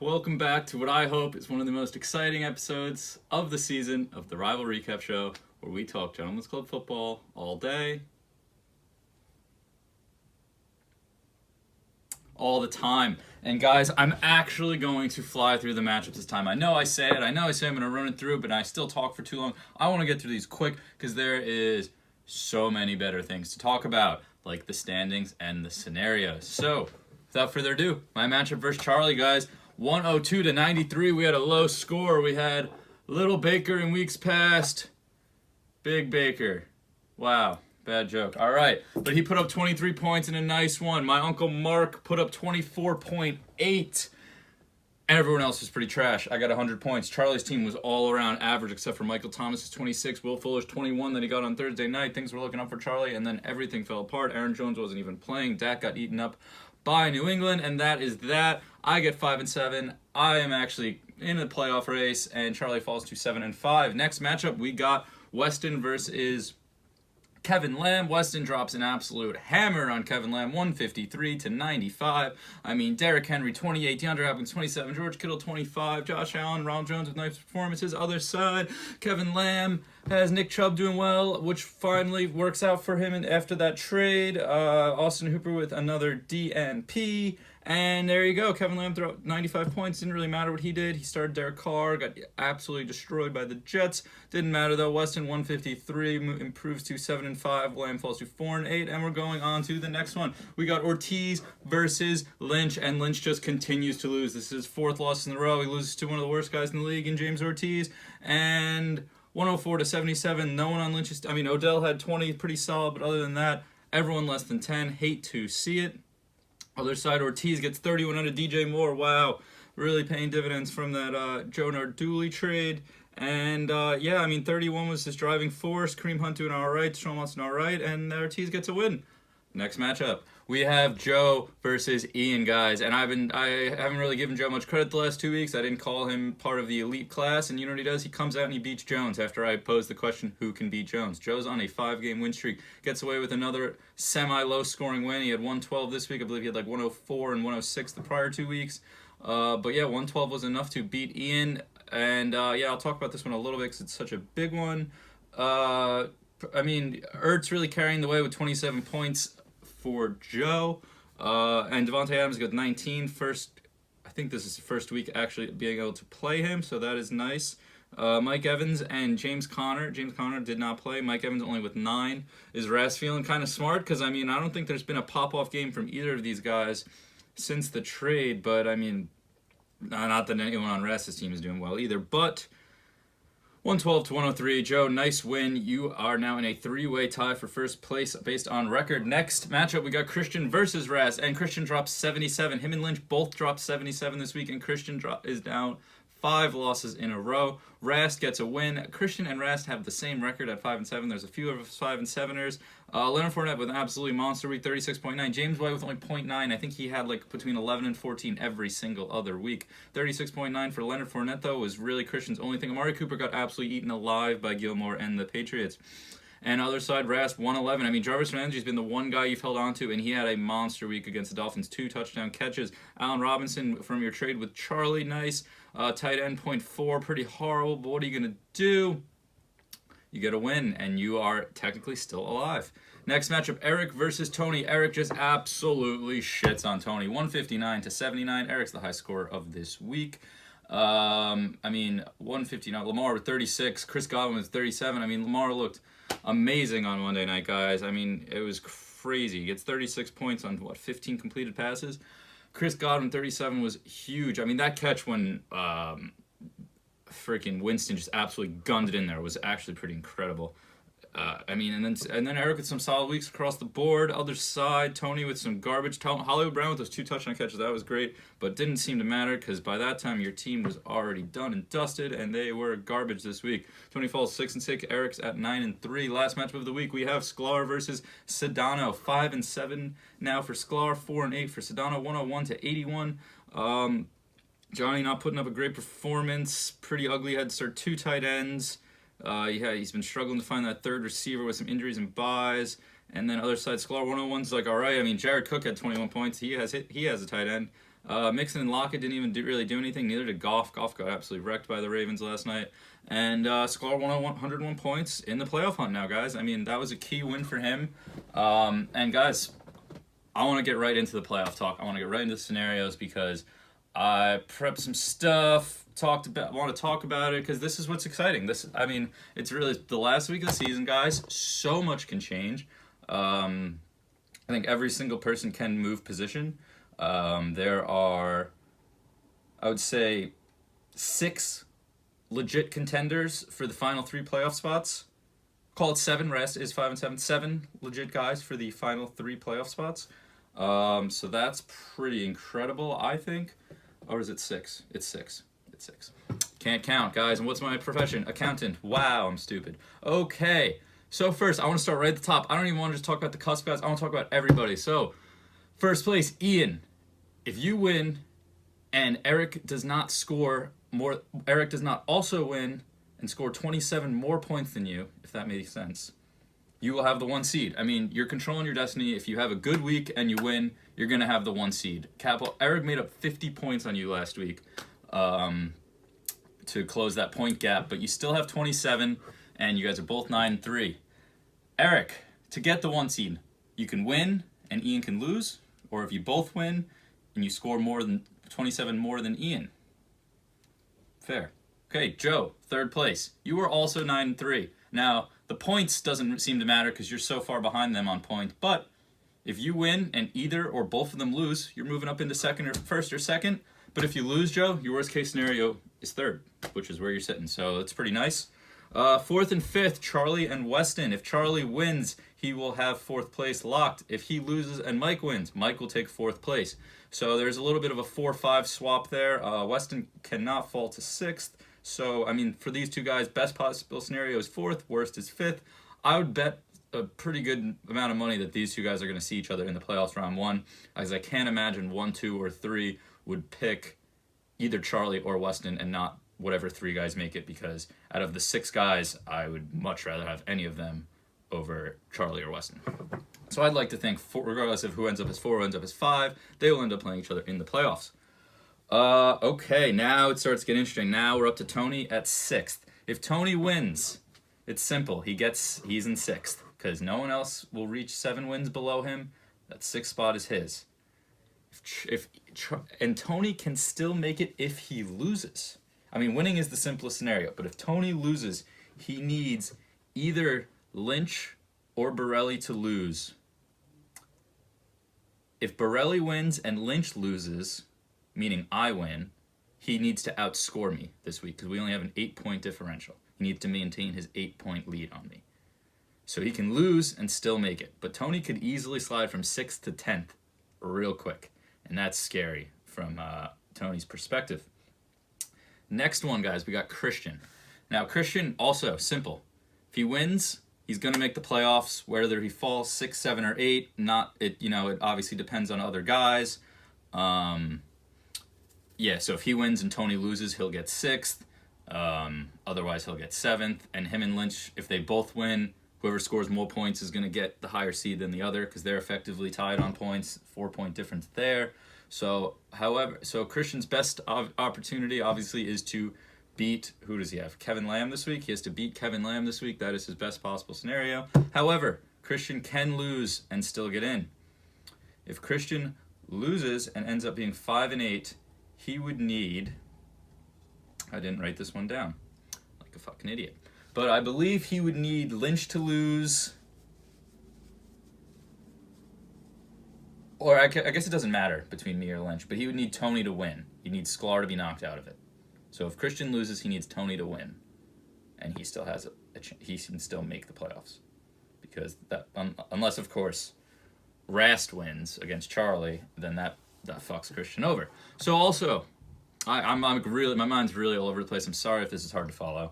Welcome back to what I hope is one of the most exciting episodes of the season of the Rival Recap Show, where we talk Gentlemen's Club football all day, all the time. And guys, I'm actually going to fly through the matchups this time. I know I say I'm going to run it through, but I still talk for too long. I want to get through these quick because there is so many better things to talk about, like the standings and the scenarios. So, without further ado, my matchup versus Charlie, guys. 102 to 93. We had a low score. We had Little Baker in weeks past. Big Baker. Wow. Bad joke. All right. But he put up 23 points in a nice one. My Uncle Mark put up 24.8. Everyone else was pretty trash. I got 100 points. Charlie's team was all around average except for Michael Thomas's 26, Will Fuller's 21 that he got on Thursday night. Things were looking up for Charlie, and then everything fell apart. Aaron Jones wasn't even playing. Dak got eaten up by New England, and that is that. I get 5-7. I am actually in the playoff race, and Charlie falls to 7-5. Next matchup, we got Weston versus Kevin Lamb. Weston drops an absolute hammer on Kevin Lamb, 153 to 95. I mean, Derrick Henry, 28, DeAndre Hopkins, 27, George Kittle, 25, Josh Allen, Ronald Jones with nice performances. Other side, Kevin Lamb has Nick Chubb doing well, which finally works out for him after that trade. Austin Hooper with another DNP. And there you go. Kevin Lamb threw up 95 points. Didn't really matter what he did. He started Derek Carr. Got absolutely destroyed by the Jets. Didn't matter though. Weston 153 improves to 7-5. Lamb falls to 4-8. And we're going on to the next one. We got Ortiz versus Lynch. And Lynch just continues to lose. This is his fourth loss in a row. He loses to one of the worst guys in the league in James Ortiz. And 104 to 77. No one on Lynch's. Odell had 20, pretty solid. But other than that, everyone less than 10. Hate to see it. Other side, Ortiz gets 31 out of DJ Moore. Wow, really paying dividends from that Joe Narduli trade. And 31 was his driving force. Kareem Hunt doing all right, Sean Watson all right, and Ortiz gets a win. Next matchup, we have Joe versus Ian, guys. And I haven't really given Joe much credit the last 2 weeks. I didn't call him part of the elite class. And you know what he does? He comes out and he beats Jones after I posed the question, who can beat Jones? Joe's on a 5-game win streak. Gets away with another semi-low scoring win. He had 112 this week. I believe he had like 104 and 106 the prior 2 weeks. 112 was enough to beat Ian. And I'll talk about this one a little bit because it's such a big one. Ertz really carrying the way with 27 points for Joe, and Devontae Adams got 19. I think this is the first week actually being able to play him, so that is nice. Mike Evans and James Conner. James Conner did not play. Mike Evans only with 9. Is Ras feeling kind of smart? Because, I don't think there's been a pop-off game from either of these guys since the trade, but, not that anyone on Ras's team is doing well either, but 112 to 103. Joe, nice win. You are now in a 3-way tie for first place based on record. Next matchup, we got Christian versus Ras, and Christian drops 77. Him and Lynch both dropped 77 this week, and Christian is down 5 losses in a row. Rast gets a win. Christian and Rast have the same record at 5-7. There's a few of us 5-7ers. Leonard Fournette with an absolutely monster week, 36.9. James White with only 0.9. I think he had between 11 and 14 every single other week. 36.9 for Leonard Fournette, though, was really Christian's only thing. Amari Cooper got absolutely eaten alive by Gilmore and the Patriots. And other side, Rast, 111. Jarvis Landry has been the one guy you've held on to, and he had a monster week against the Dolphins. 2 touchdown catches. Allen Robinson from your trade with Charlie, nice. Tight end, 0.4, pretty horrible, but what are you going to do? You get a win, and you are technically still alive. Next matchup, Eric versus Tony. Eric just absolutely shits on Tony. 159 to 79. Eric's the high scorer of this week. 159. Lamar with 36. Chris Godwin with 37. Lamar looked amazing on Monday night, guys. It was crazy. He gets 36 points on, 15 completed passes? Chris Godwin, 37, was huge. That catch when freaking Winston just absolutely gunned it in there was actually pretty incredible. And then Eric with some solid weeks across the board. Other side, Tony with some garbage. Hollywood Brown with those 2 touchdown catches. That was great, but didn't seem to matter because by that time your team was already done and dusted, and they were garbage this week. Tony falls 6-6. Eric's at 9-3. Last matchup of the week, we have Sklar versus Sedano. 5-7 now for Sklar. 4-8 for Sedano. 101 to 81. Johnny not putting up a great performance. Pretty ugly. Had to start 2 tight ends. He's been struggling to find that third receiver with some injuries and buys. And then other side, Sklar 101's all right. Jared Cook had 21 points. He has a tight end. Mixon and Lockett didn't even really do anything. Neither did Goff. Goff got absolutely wrecked by the Ravens last night. And Sklar won 101 points in the playoff hunt now, guys. I mean, that was a key win for him. And guys, I want to get right into the playoff talk. I want to get right into the scenarios because I prepped some stuff. Want to talk about it because this is what's exciting. It's really the last week of the season, guys. So much can change. I think every single person can move position. There are, I would say, 6 legit contenders for the final 3 playoff spots. Call it 7. Rest is 5 and 7. 7 legit guys for the final 3 playoff spots. So that's pretty incredible, I think. Or is it 6? It's 6. It's 6. Can't count, guys. And what's my profession? Accountant. Wow, I'm stupid. Okay. So first, I want to start right at the top. I don't even want to just talk about the cusp guys. I want to talk about everybody. So, first place, Ian. If you win and Eric does not also win and score 27 more points than you, if that makes sense, you will have the 1 seed. I mean, you're controlling your destiny. If you have a good week and you win, you're going to have the 1 seed. Eric made up 50 points on you last week to close that point gap, but you still have 27, and you guys are both 9-3. Eric, to get the 1 seed, you can win and Ian can lose, or if you both win and you score more than 27 more than Ian. Fair. Okay, Joe, 3rd place. You are also 9-3. Now, the points doesn't seem to matter because you're so far behind them on points, but if you win and either or both of them lose, you're moving up into first or second. But if you lose, Joe, your worst case scenario is 3rd, which is where you're sitting. So it's pretty nice. 4th and 5th, Charlie and Weston. If Charlie wins, he will have 4th place locked. If he loses and Mike wins, Mike will take 4th place. So there's a little bit of a 4-5 swap there. Weston cannot fall to 6th. So, I mean, for these 2 guys, best possible scenario is 4th, worst is 5th. I would bet a pretty good amount of money that these 2 guys are going to see each other in the playoffs round 1, as I can't imagine 1, 2, or 3 would pick either Charlie or Weston and not whatever 3 guys make it, because out of the 6 guys, I would much rather have any of them over Charlie or Weston. So I'd like to think, regardless of who ends up as 4 or ends up as 5, they will end up playing each other in the playoffs. Okay, now it starts getting interesting. Now we're up to Tony at 6th. If Tony wins, it's simple. He's in 6th, because no one else will reach 7 wins below him. That 6th spot is his. And Tony can still make it if he loses. I mean, winning is the simplest scenario, but if Tony loses, he needs either Lynch or Borelli to lose. If Borelli wins and Lynch loses, meaning I win, he needs to outscore me this week because we only have an 8-point differential. He needs to maintain his 8-point lead on me. So he can lose and still make it. But Tony could easily slide from 6th to 10th real quick. And that's scary from Tony's perspective. Next one, guys, we got Christian. Now, Christian, also simple. If he wins, he's going to make the playoffs, whether he falls 6, 7, or 8. It obviously depends on other guys. So if he wins and Tony loses, he'll get 6th. Otherwise, he'll get 7th. And him and Lynch, if they both win, whoever scores more points is going to get the higher seed than the other because they're effectively tied on points, 4-point difference there. So Christian's best opportunity, obviously, is to beat, who does he have? Kevin Lamb this week. He has to beat Kevin Lamb this week. That is his best possible scenario. However, Christian can lose and still get in. If Christian loses and ends up being 5 and 8, he would need, I didn't write this one down, like a fucking idiot. But I believe he would need Lynch to lose, or I guess it doesn't matter between me or Lynch, but he would need Tony to win. He needs Sklar to be knocked out of it. So if Christian loses, he needs Tony to win, and he still has he can still make the playoffs, because that unless of course Rast wins against Charlie, then that fucks Christian over. So also, I'm really, my mind's really all over the place. I'm sorry if this is hard to follow.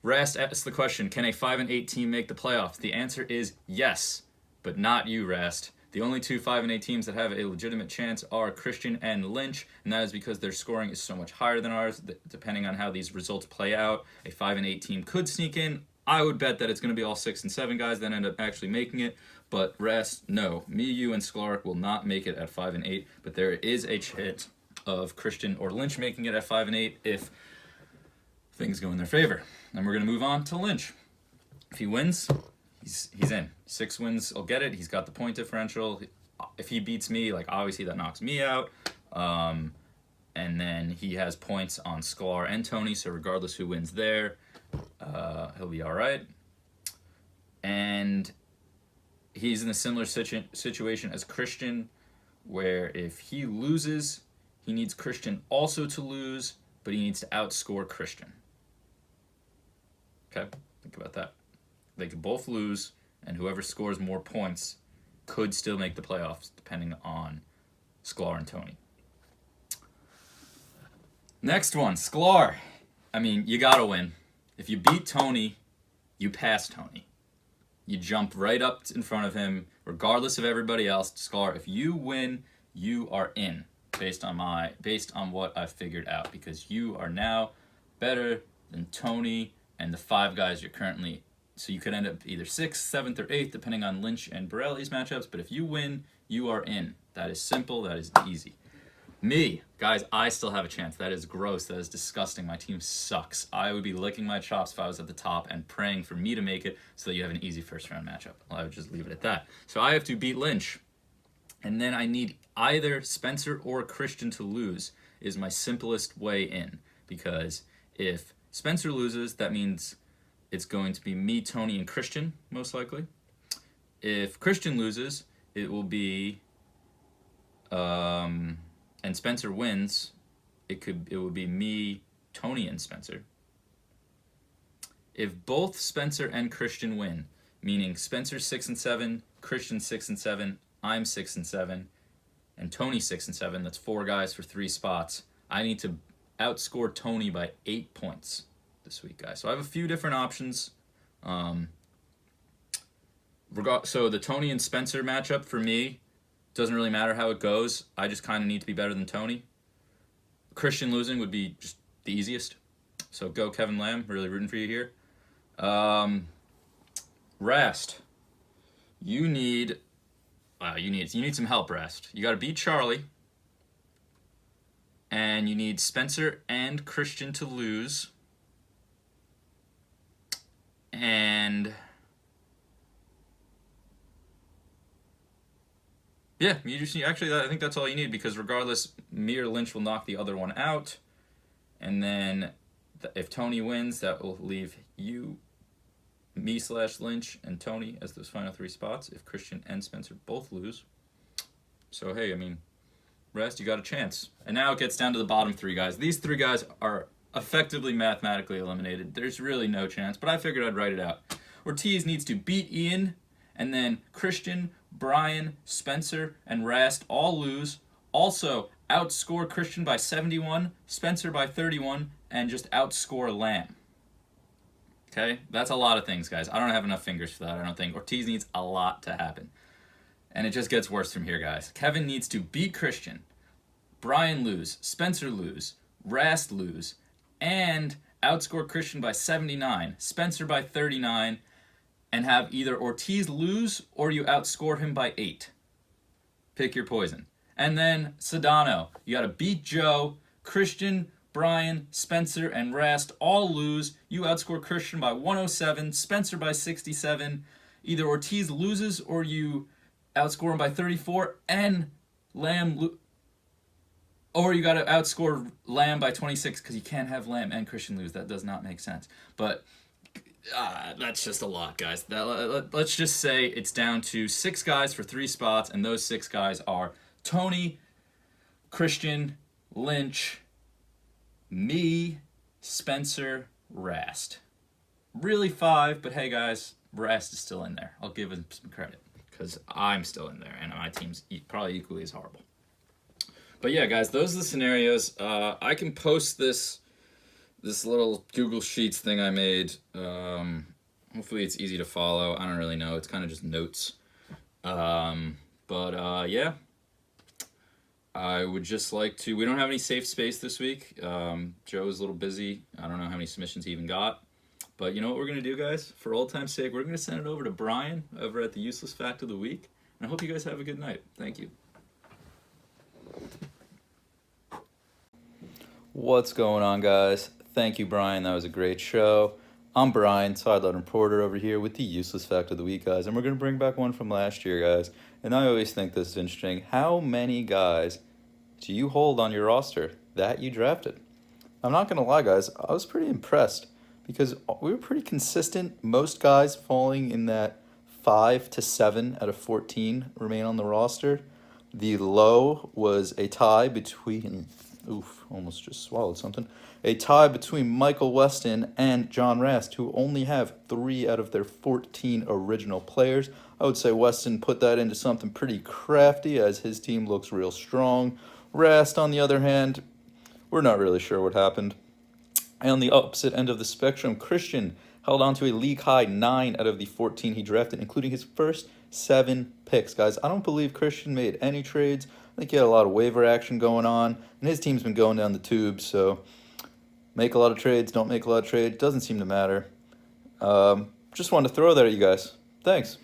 Rast asked the question, can a 5 and 8 team make the playoffs? The answer is yes, but not you, Rast. The only 2 5 and 8 teams that have a legitimate chance are Christian and Lynch, and that is because their scoring is so much higher than ours. Depending on how these results play out, a 5 and 8 team could sneak in. I would bet that it's going to be all 6 and 7 guys that end up actually making it. But Rast, no. Me, you, and Sklark will not make it at 5 and 8. But there is a chance of Christian or Lynch making it at 5 and 8 if things go in their favor. Then we're going to move on to Lynch. If he wins, he's in. 6 wins, I'll get it. He's got the point differential. If he beats me, like obviously that knocks me out. And then he has points on Sklar and Tony, so regardless who wins there, he'll be all right. And he's in a similar situation as Christian, where if he loses, he needs Christian also to lose, but he needs to outscore Christian. Okay, think about that. They could both lose, and whoever scores more points could still make the playoffs, depending on Sklar and Tony. Next one, Sklar. I mean, you gotta win. If you beat Tony, you pass Tony. You jump right up in front of him, regardless of everybody else. Sklar, if you win, you are in, based on what I've figured out, because you are now better than Tony and the 5 guys you're currently. So you could end up either 6th, 7th, or 8th, depending on Lynch and Borelli's matchups. But if you win, you are in. That is simple. That is easy. Me, guys, I still have a chance. That is gross. That is disgusting. My team sucks. I would be licking my chops if I was at the top and praying for me to make it so that you have an easy first round matchup. I would just leave it at that. So I have to beat Lynch. And then I need either Spencer or Christian to lose is my simplest way in. Because if Spencer loses, that means it's going to be me, Tony, and Christian, most likely. If Christian loses, it will be... and Spencer wins, it would be me, Tony, and Spencer. If both Spencer and Christian win, meaning Spencer 6 and 7, Christian 6 and 7, I'm 6 and 7, and Tony 6 and 7, that's 4 guys for 3 spots, I need to outscore Tony by 8 points this week, guys. So I have a few different options. So the Tony and Spencer matchup for me, doesn't really matter how it goes. I just kind of need to be better than Tony. Christian losing would be just the easiest. So go Kevin Lamb. Really rooting for you here. Rast. You need some help, Rast. You got to beat Charlie. And you need Spencer and Christian to lose. And... yeah, you just need, actually, I think that's all you need, because regardless, me or Lynch will knock the other one out. And then if Tony wins, that will leave you, me/Lynch, and Tony as those final 3 spots if Christian and Spencer both lose. So, hey, I mean, Rest, you got a chance. And now it gets down to the bottom 3 guys. These 3 guys are effectively mathematically eliminated. There's really no chance, but I figured I'd write it out. Ortiz needs to beat Ian, and then Christian, Brian, Spencer, and Rast all lose. Also, outscore Christian by 71, Spencer by 31, and just outscore Lamb. Okay? That's a lot of things, guys. I don't have enough fingers for that, I don't think. Ortiz needs a lot to happen. And it just gets worse from here, guys. Kevin needs to beat Christian, Brian lose, Spencer lose, Rast lose, and outscore Christian by 79, Spencer by 39, and have either Ortiz lose or you outscore him by 8. Pick your poison. And then Sedano. You got to beat Joe, Christian, Brian, Spencer, and Rast all lose. You outscore Christian by 107, Spencer by 67. Either Ortiz loses or you outscore him by 34, and Lamb or you got to outscore Lamb by 26, because you can't have Lamb and Christian lose. That does not make sense. But that's just a lot, guys. Let's just say it's down to 6 guys for 3 spots, and those 6 guys are Tony, Christian, Lynch, me, Spencer, Rast. Really 5, but hey, guys, Rast is still in there. I'll give him some credit, because I'm still in there, and my team's probably equally as horrible. But yeah, guys, those are the scenarios. I can post this little Google Sheets thing I made. Hopefully it's easy to follow. I don't really know. It's kind of just notes. Yeah. I would just like to... we don't have any safe space this week. Joe's a little busy. I don't know how many submissions he even got. But you know what we're going to do, guys? For old time's sake, we're going to send it over to Brian over at the Useless Fact of the Week. And I hope you guys have a good night. Thank you. What's going on, guys? Thank you, Brian. That was a great show. I'm Brian, sideline reporter over here with the useless fact of the week, guys. And we're going to bring back one from last year, guys. And I always think this is interesting. How many guys do you hold on your roster that you drafted? I'm not going to lie, guys. I was pretty impressed because we were pretty consistent. Most guys falling in that 5 to 7 out of 14 remain on the roster. The low was a tie between, almost just swallowed something. A tie between Michael Weston and John Rast, who only have 3 out of their 14 original players. I would say Weston put that into something pretty crafty as his team looks real strong. Rast, on the other hand, we're not really sure what happened. And on the opposite end of the spectrum, Christian held on to a league high 9 out of the 14 he drafted, including his first 7 picks. Guys, I don't believe Christian made any trades. I think he had a lot of waiver action going on, and his team's been going down the tubes, so make a lot of trades, don't make a lot of trades, doesn't seem to matter. Just wanted to throw that at you guys. Thanks.